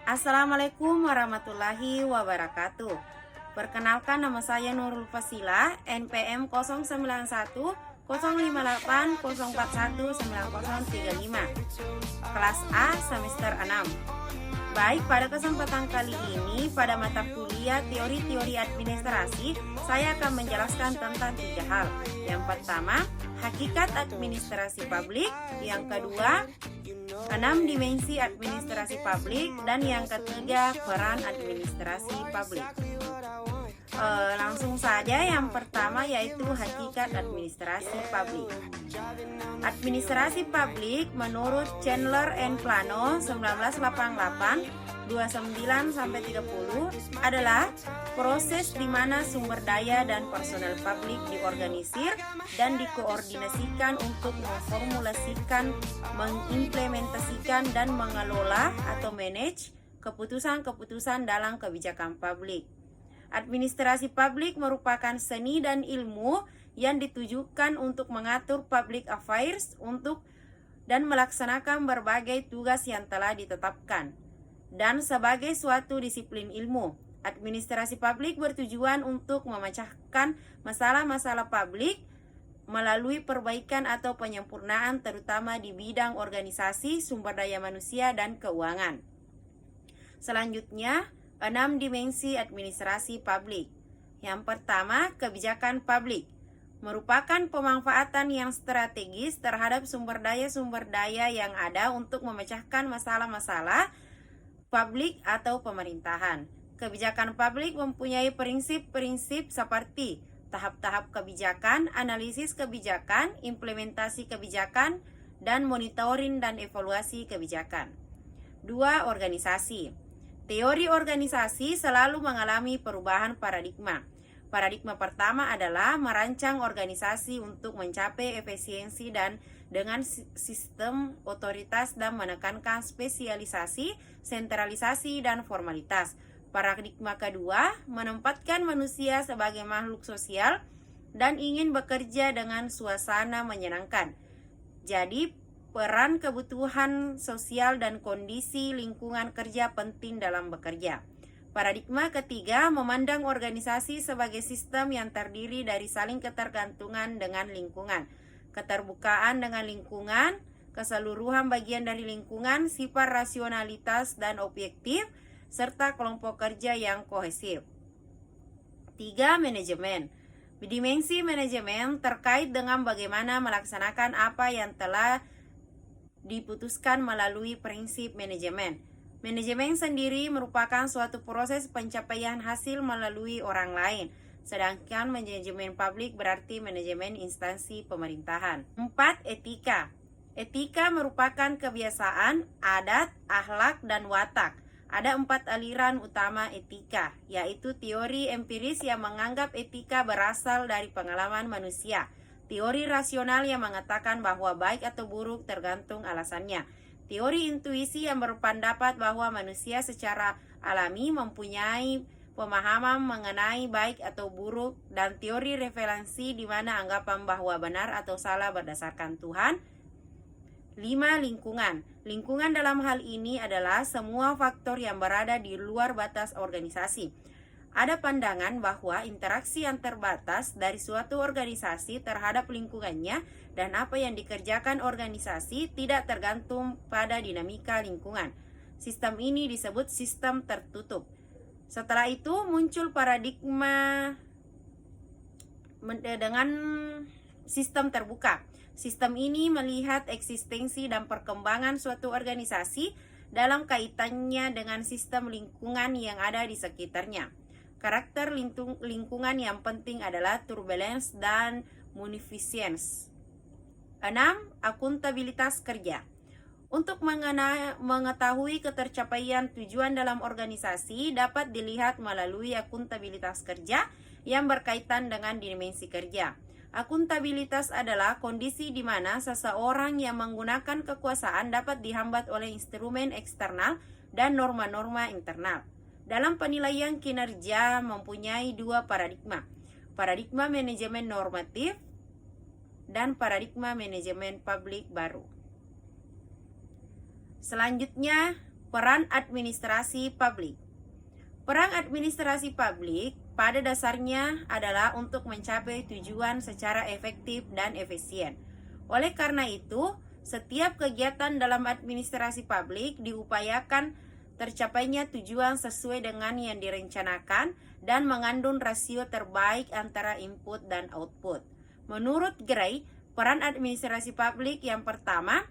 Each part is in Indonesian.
Assalamualaikum warahmatullahi wabarakatuh. Perkenalkan, nama saya Nurul Fasila, NPM 091 058 041 9035, kelas A semester 6. Baik, pada kesempatan kali ini pada mata kuliah teori-teori administrasi, saya akan menjelaskan tentang 3 hal. Yang pertama, hakikat administrasi publik. Yang kedua, 6 dimensi administrasi publik. Dan yang ketiga, peran administrasi publik. Langsung saja, yang pertama yaitu hakikat administrasi publik. Administrasi publik menurut Chandler and Plano 1988 29-30 adalah proses di mana sumber daya dan personel publik diorganisir dan dikoordinasikan untuk memformulasikan, mengimplementasikan, dan mengelola atau manage keputusan-keputusan dalam kebijakan publik. Administrasi publik merupakan seni dan ilmu yang ditujukan untuk mengatur public affairs dan melaksanakan berbagai tugas yang telah ditetapkan. Dan sebagai suatu disiplin ilmu, administrasi publik bertujuan untuk memecahkan masalah-masalah publik melalui perbaikan atau penyempurnaan, terutama di bidang organisasi, sumber daya manusia, dan keuangan. Selanjutnya, 6 dimensi administrasi publik. Yang pertama, kebijakan publik merupakan pemanfaatan yang strategis terhadap sumber daya yang ada untuk memecahkan masalah-masalah publik atau pemerintahan. Kebijakan publik mempunyai prinsip-prinsip seperti tahap-tahap kebijakan, analisis kebijakan, implementasi kebijakan, dan monitoring dan evaluasi kebijakan. 2. Organisasi. Teori organisasi selalu mengalami perubahan paradigma. Paradigma pertama adalah merancang organisasi untuk mencapai efisiensi dan dengan sistem otoritas dan menekankan spesialisasi, sentralisasi, dan formalitas. Paradigma kedua menempatkan manusia sebagai makhluk sosial dan ingin bekerja dengan suasana menyenangkan. Jadi, peran kebutuhan sosial dan kondisi lingkungan kerja penting dalam bekerja. Paradigma ketiga memandang organisasi sebagai sistem yang terdiri dari saling ketergantungan dengan lingkungan, keterbukaan dengan lingkungan, keseluruhan bagian dari lingkungan, sifat rasionalitas dan objektif, serta kelompok kerja yang kohesif. 3. Manajemen. Dimensi manajemen terkait dengan bagaimana melaksanakan apa yang telah diputuskan melalui prinsip manajemen. Manajemen sendiri merupakan suatu proses pencapaian hasil melalui orang lain, sedangkan manajemen publik berarti manajemen instansi pemerintahan. 4. Etika. Etika merupakan kebiasaan, adat, akhlak, dan watak. Ada 4 aliran utama etika, yaitu teori empiris yang menganggap etika berasal dari pengalaman manusia, teori rasional yang mengatakan bahwa baik atau buruk tergantung alasannya, teori intuisi yang berpendapat bahwa manusia secara alami mempunyai pemahaman mengenai baik atau buruk, dan teori referensi di mana anggapan bahwa benar atau salah berdasarkan Tuhan. 5. Lingkungan. Lingkungan dalam hal ini adalah semua faktor yang berada di luar batas organisasi. Ada pandangan bahwa interaksi yang terbatas dari suatu organisasi terhadap lingkungannya dan apa yang dikerjakan organisasi tidak tergantung pada dinamika lingkungan. Sistem ini disebut sistem tertutup. Setelah itu muncul paradigma dengan sistem terbuka. Sistem ini melihat eksistensi dan perkembangan suatu organisasi dalam kaitannya dengan sistem lingkungan yang ada di sekitarnya. Karakter lingkungan yang penting adalah turbulence dan munificence. 6. Akuntabilitas kerja. Untuk mengetahui ketercapaian tujuan dalam organisasi dapat dilihat melalui akuntabilitas kerja yang berkaitan dengan dimensi kerja. Akuntabilitas adalah kondisi di mana seseorang yang menggunakan kekuasaan dapat dihambat oleh instrumen eksternal dan norma-norma internal. Dalam penilaian kinerja mempunyai 2 paradigma. Paradigma manajemen normatif dan paradigma manajemen publik baru. Selanjutnya, Peran administrasi publik. Peran administrasi publik pada dasarnya adalah untuk mencapai tujuan secara efektif dan efisien. Oleh karena itu, setiap kegiatan dalam administrasi publik diupayakan tercapainya tujuan sesuai dengan yang direncanakan dan mengandung rasio terbaik antara input dan output. Menurut Gray, peran administrasi publik yang pertama,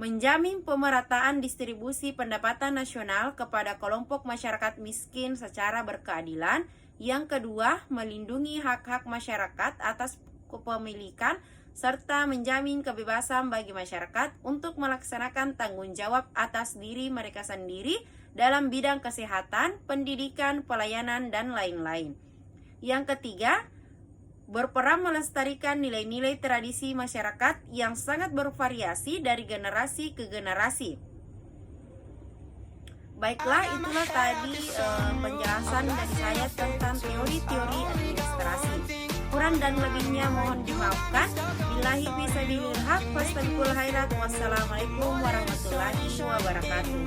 menjamin pemerataan distribusi pendapatan nasional kepada kelompok masyarakat miskin secara berkeadilan. Yang kedua, melindungi hak-hak masyarakat atas kepemilikan serta menjamin kebebasan bagi masyarakat untuk melaksanakan tanggung jawab atas diri mereka sendiri dalam bidang kesehatan, pendidikan, pelayanan, dan lain-lain. Yang ketiga, berperan melestarikan nilai-nilai tradisi masyarakat yang sangat bervariasi dari generasi ke generasi. Baiklah, itulah tadi penjelasan dari saya tentang teori-teori administrasi. Kurang dan lebihnya mohon dimaafkan. Billahi fisabilil haq, fastabiqul khairat. Wassalamualaikum warahmatullahi wabarakatuh.